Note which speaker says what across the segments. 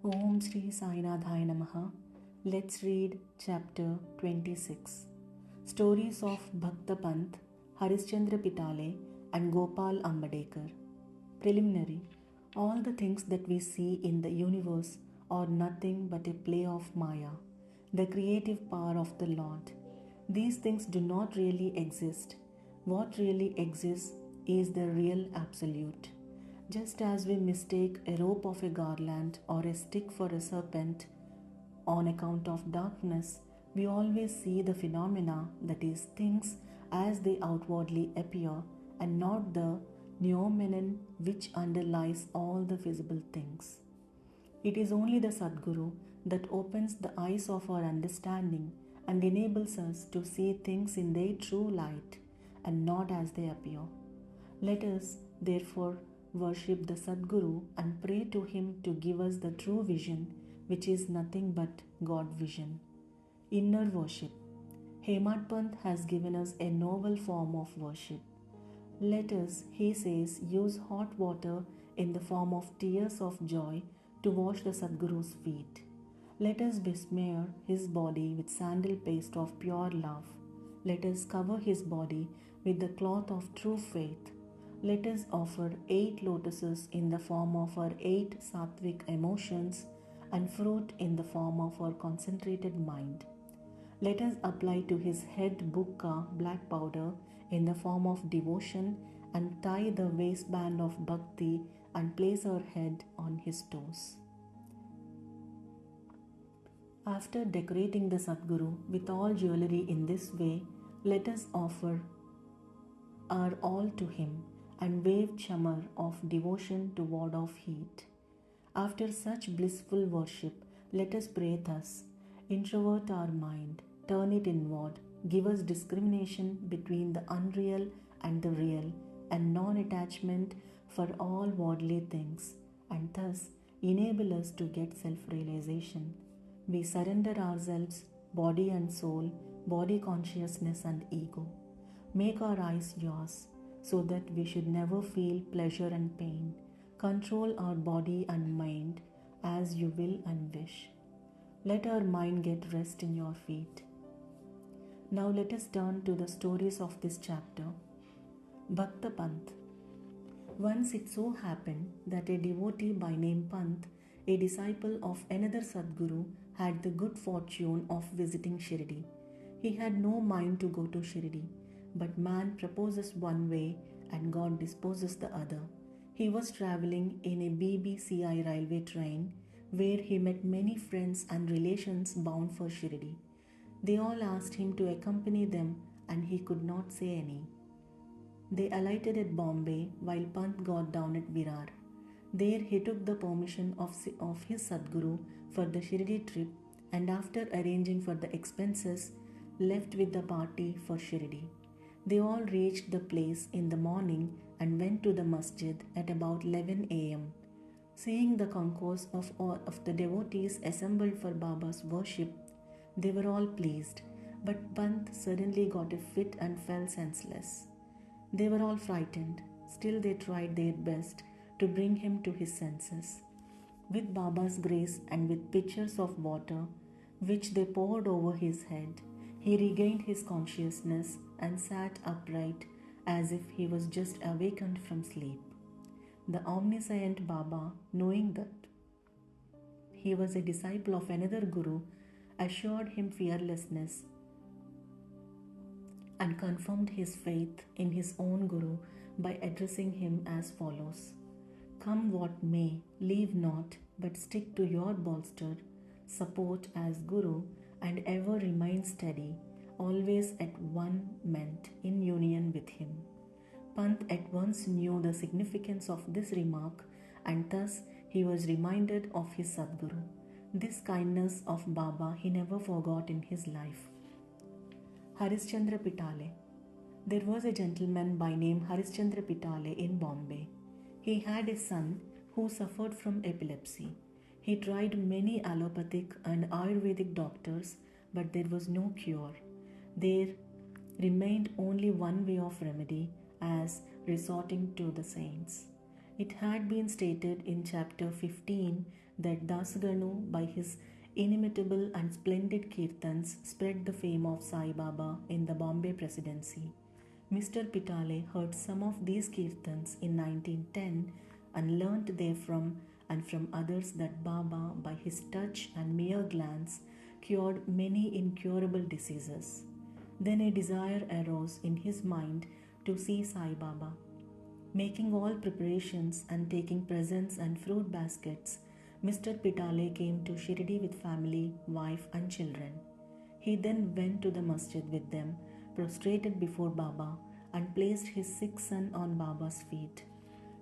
Speaker 1: Om Shri Sai Namaha. Let's read chapter 26. Stories of Bhakta Panth, Harishchandra Pitale and Gopal Ambadekar. Preliminary. All the things that we see in the universe are nothing but a play of Maya, the creative power of the Lord. These things do not really exist. What really exists is the real absolute. Just as we mistake a rope of a garland or a stick for a serpent on account of darkness, we always see the phenomena, that is, things as they outwardly appear, and not the noumenon which underlies all the visible things. It is only the Sadguru that opens the eyes of our understanding and enables us to see things in their true light and not as they appear. Let us, therefore, worship the Sadguru and pray to him to give us the true vision, which is nothing but God vision. Inner worship. Hemad Panth has given us a noble form of worship. Let us, he says, use hot water in the form of tears of joy to wash the Sadguru's feet. Let us besmear his body with sandal paste of pure love. Let us cover his body with the cloth of true faith. Let us offer 8 lotuses in the form of our 8 sattvic emotions and fruit in the form of our concentrated mind. Let us apply to his head bukka, black powder, in the form of devotion and tie the waistband of bhakti and place our head on his toes. After decorating the Sadguru with all jewelry in this way, let us offer our all to him and wave chamar of devotion to ward off heat. After such blissful worship, let us pray thus: introvert our mind, turn it inward, give us discrimination between the unreal and the real, and non-attachment for all worldly things, and thus enable us to get self-realization. We surrender ourselves, body and soul, body consciousness and ego. Make our eyes yours, so that we should never feel pleasure and pain. Control our body and mind as you will and wish. Let our mind get rest in your feet. Now let us turn to the stories of this chapter. Bhakta Panth. Once it so happened that a devotee by name Panth, a disciple of another Sadguru, had the good fortune of visiting Shirdi. He had no mind to go to Shirdi, but man proposes one way and God disposes the other. He was travelling in a BBCI railway train where he met many friends and relations bound for Shirdi. They all asked him to accompany them and he could not say any. They alighted at Bombay while Panth got down at Virar. There he took the permission of his Sadguru for the Shirdi trip and after arranging for the expenses, left with the party for Shirdi. They all reached the place in the morning and went to the masjid at about 11 a.m. Seeing the concourse of the devotees assembled for Baba's worship, they were all pleased, but Panth suddenly got a fit and fell senseless. They were all frightened, still they tried their best to bring him to his senses. With Baba's grace and with pitchers of water, which they poured over his head, he regained his consciousness and sat upright as if he was just awakened from sleep. The omniscient Baba, knowing that he was a disciple of another Guru, assured him fearlessness and confirmed his faith in his own Guru by addressing him as follows: "Come what may, leave not, but stick to your bolster, support as Guru, and ever remain steady, always at one ment in union with him." Panth at once knew the significance of this remark and thus he was reminded of his Sadguru. This kindness of Baba he never forgot in his life. Harishchandra Pitale. There was a gentleman by name Harishchandra Pitale in Bombay. He had a son who suffered from epilepsy. He tried many allopathic and Ayurvedic doctors, but there was no cure. There remained only one way of remedy, as resorting to the saints. It had been stated in chapter 15 that Dasganu, by his inimitable and splendid kirtans, spread the fame of Sai Baba in the Bombay Presidency. Mr. Pitale heard some of these kirtans in 1910 and learnt therefrom and from others that Baba, by his touch and mere glance, cured many incurable diseases. Then a desire arose in his mind to see Sai Baba. Making all preparations and taking presents and fruit baskets, Mr. Pitale came to Shirdi with family, wife, and children. He then went to the masjid with them, prostrated before Baba, and placed his sick son on Baba's feet.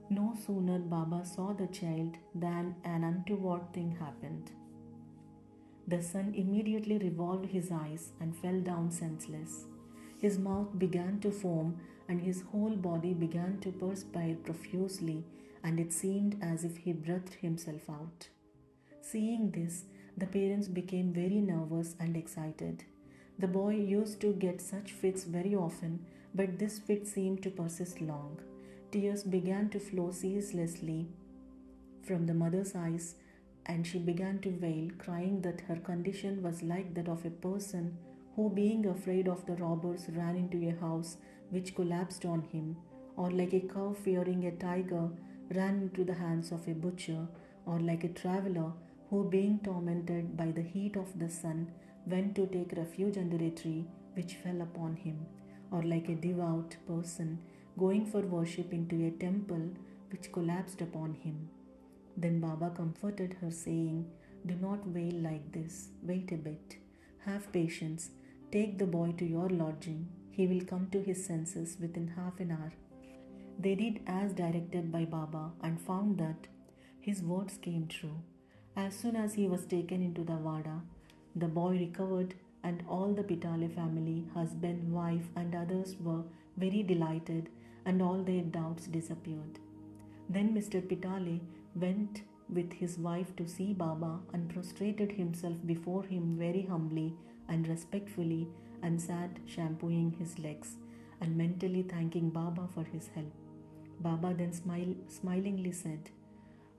Speaker 1: No sooner Baba saw the child than an untoward thing happened. The son immediately revolved his eyes and fell down senseless. His mouth began to foam and his whole body began to perspire profusely, and it seemed as if he breathed himself out. Seeing this, the parents became very nervous and excited. The boy used to get such fits very often, but this fit seemed to persist long. Tears began to flow ceaselessly from the mother's eyes, and she began to wail, crying that her condition was like that of a person who, being afraid of the robbers, ran into a house which collapsed on him, or like a cow fearing a tiger ran into the hands of a butcher, or like a traveler who, being tormented by the heat of the sun, went to take refuge under a tree which fell upon him, or like a devout person going for worship into a temple which collapsed upon him. Then Baba comforted her, saying, "Do not wail like this. Wait a bit. Have patience. Take the boy to your lodging. He will come to his senses within half an hour." They did as directed by Baba and found that his words came true. As soon as he was taken into the Vada, the boy recovered, and all the Pitale family, husband, wife, and others were very delighted, and all their doubts disappeared. Then Mr. Pitale went with his wife to see Baba and prostrated himself before him very humbly and respectfully, and sat shampooing his legs and mentally thanking Baba for his help. Baba then smilingly said,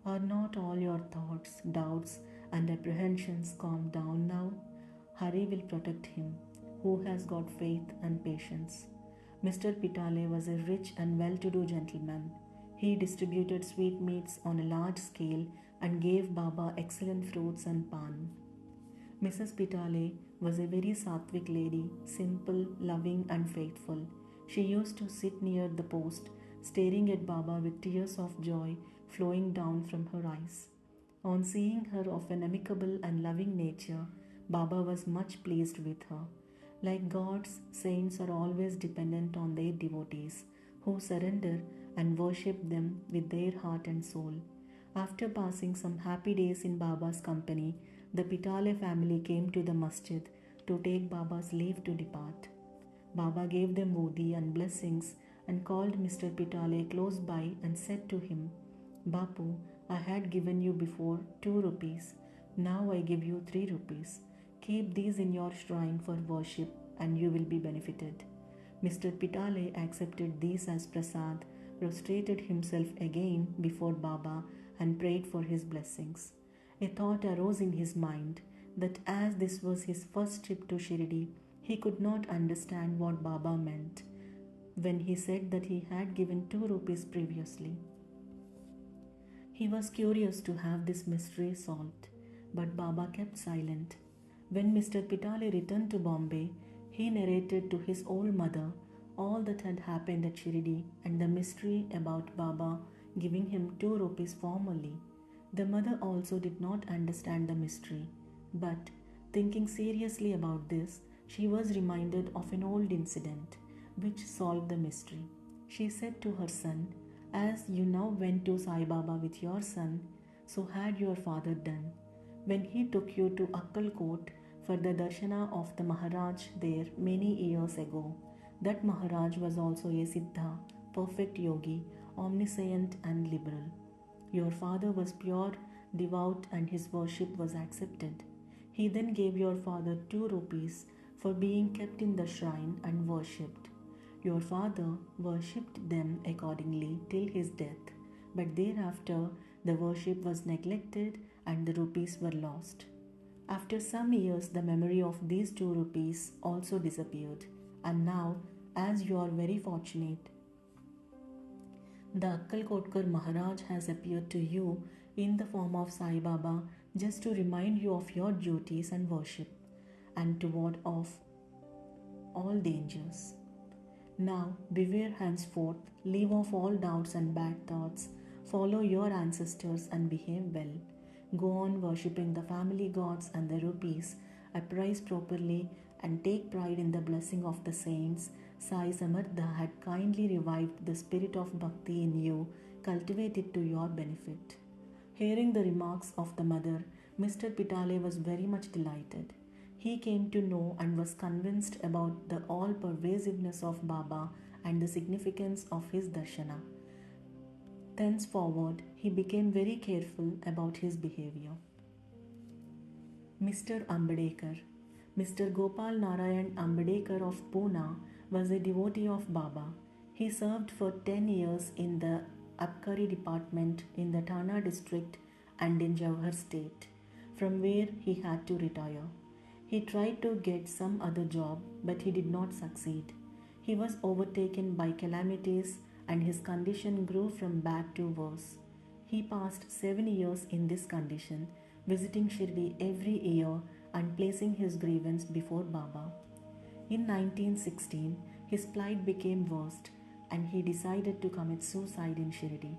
Speaker 1: "Are not all your thoughts, doubts, and apprehensions calmed down now? Hari will protect him, who has got faith and patience." Mr. Pitale was a rich and well-to-do gentleman. He distributed sweetmeats on a large scale and gave Baba excellent fruits and pan. Mrs. Pitale was a very sattvic lady, simple, loving, and faithful. She used to sit near the post, staring at Baba with tears of joy flowing down from her eyes. On seeing her of an amicable and loving nature, Baba was much pleased with her. Like gods, saints are always dependent on their devotees, who surrender and worship them with their heart and soul. After passing some happy days in Baba's company, the Pitale family came to the masjid to take Baba's leave to depart. Baba gave them modi and blessings and called Mr. Pitale close by and said to him, "Bapu, I had given you before 2 rupees. Now I give you 3 rupees. Keep these in your shrine for worship and you will be benefited." Mr. Pitale accepted these as prasad, prostrated himself again before Baba and prayed for his blessings. A thought arose in his mind that as this was his first trip to Shirdi, he could not understand what Baba meant when he said that he had given 2 rupees previously. He was curious to have this mystery solved, but Baba kept silent. When Mr. Pitale returned to Bombay, he narrated to his old mother all that had happened at Shirdi and the mystery about Baba giving him 2 rupees formally. The mother also did not understand the mystery, but thinking seriously about this, she was reminded of an old incident which solved the mystery. She said to her son, "As you now went to Sai Baba with your son, so had your father done. When he took you to Akkalkot for the darshana of the Maharaj there many years ago, that Maharaj was also a Siddha, perfect yogi, omniscient and liberal. Your father was pure, devout, and his worship was accepted. He then gave your father 2 rupees for being kept in the shrine and worshipped. Your father worshipped them accordingly till his death, but thereafter the worship was neglected and the rupees were lost. After some years, the memory of these 2 rupees also disappeared, and now, as you are very fortunate, the Akkalkotkar Maharaj has appeared to you in the form of Sai Baba just to remind you of your duties and worship and to ward off all dangers. Now, beware henceforth, leave off all doubts and bad thoughts, follow your ancestors and behave well. Go on worshipping the family gods and the rupees, apprise properly, and take pride in the blessing of the saints. Sai Samartha had kindly revived the spirit of bhakti in you, cultivate it to your benefit. Hearing the remarks of the mother, Mr. Pitale was very much delighted. He came to know and was convinced about the all-pervasiveness of Baba and the significance of his darshana. Thenceforward, he became very careful about his behavior. Mr. Ambedkar. Mr. Gopal Narayan Ambedkar of Pune was a devotee of Baba. He served for 10 years in the Abkari department in the Thana district and in Jawhar state, from where he had to retire. He tried to get some other job, but he did not succeed. He was overtaken by calamities and his condition grew from bad to worse. He passed 7 years in this condition, visiting Shirdi every year and placing his grievance before Baba. In 1916, his plight became worse and he decided to commit suicide in Shirdi.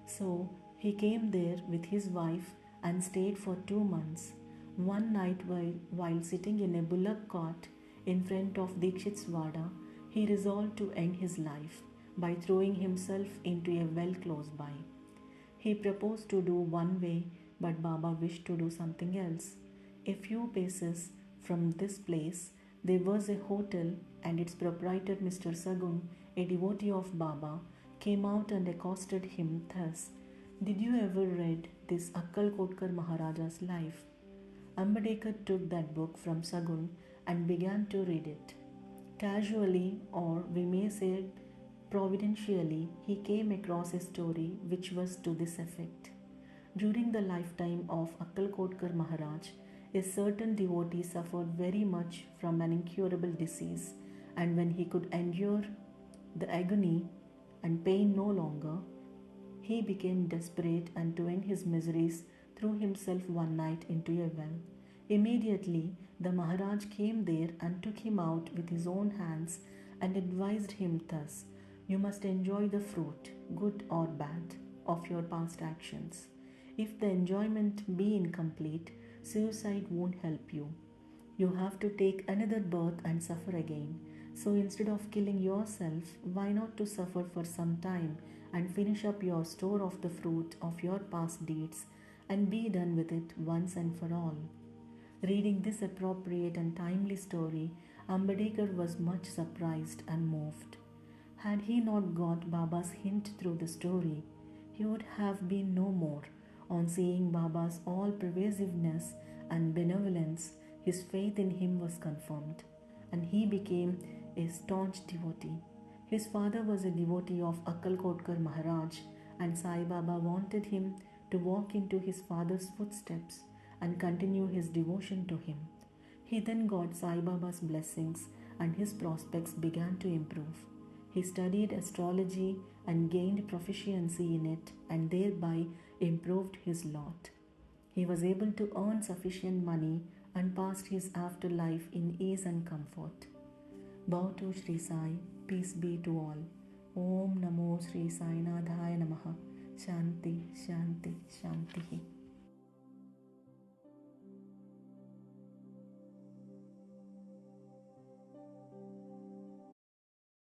Speaker 1: So, he came there with his wife and stayed for 2 months. One night while sitting in a bullock cart in front of Dikshit's Vada, he resolved to end his life by throwing himself into a well close by. He proposed to do one way, but Baba wished to do something else. A few paces from this place, there was a hotel and its proprietor Mr. Sagun, a devotee of Baba, came out and accosted him thus, "Did you ever read this Akkalkotkar Maharaja's life?" Ambedkar took that book from Sagun and began to read it. Casually, or we may say providentially, he came across a story which was to this effect. During the lifetime of Akkalkotkar Maharaj, a certain devotee suffered very much from an incurable disease, and when he could endure the agony and pain no longer, he became desperate and to end his miseries threw himself one night into a well. Immediately, the Maharaj came there and took him out with his own hands and advised him thus, "You must enjoy the fruit, good or bad, of your past actions. If the enjoyment be incomplete, suicide won't help you. You have to take another birth and suffer again. So instead of killing yourself, why not to suffer for some time and finish up your store of the fruit of your past deeds and be done with it once and for all?" Reading this appropriate and timely story, Ambedkar was much surprised and moved. Had he not got Baba's hint through the story, he would have been no more. On seeing Baba's all-pervasiveness and benevolence, his faith in him was confirmed, and he became a staunch devotee. His father was a devotee of Akkalkotkar Maharaj, and Sai Baba wanted him to walk into his father's footsteps and continue his devotion to him. He then got Sai Baba's blessings and his prospects began to improve. He studied astrology and gained proficiency in it and thereby improved his lot. He was able to earn sufficient money and passed his afterlife in ease and comfort. Bow to Shri Sai, peace be to all. Om Namo Shri Sai Nadhaya Namaha. Shanti, Shanti, Shanti.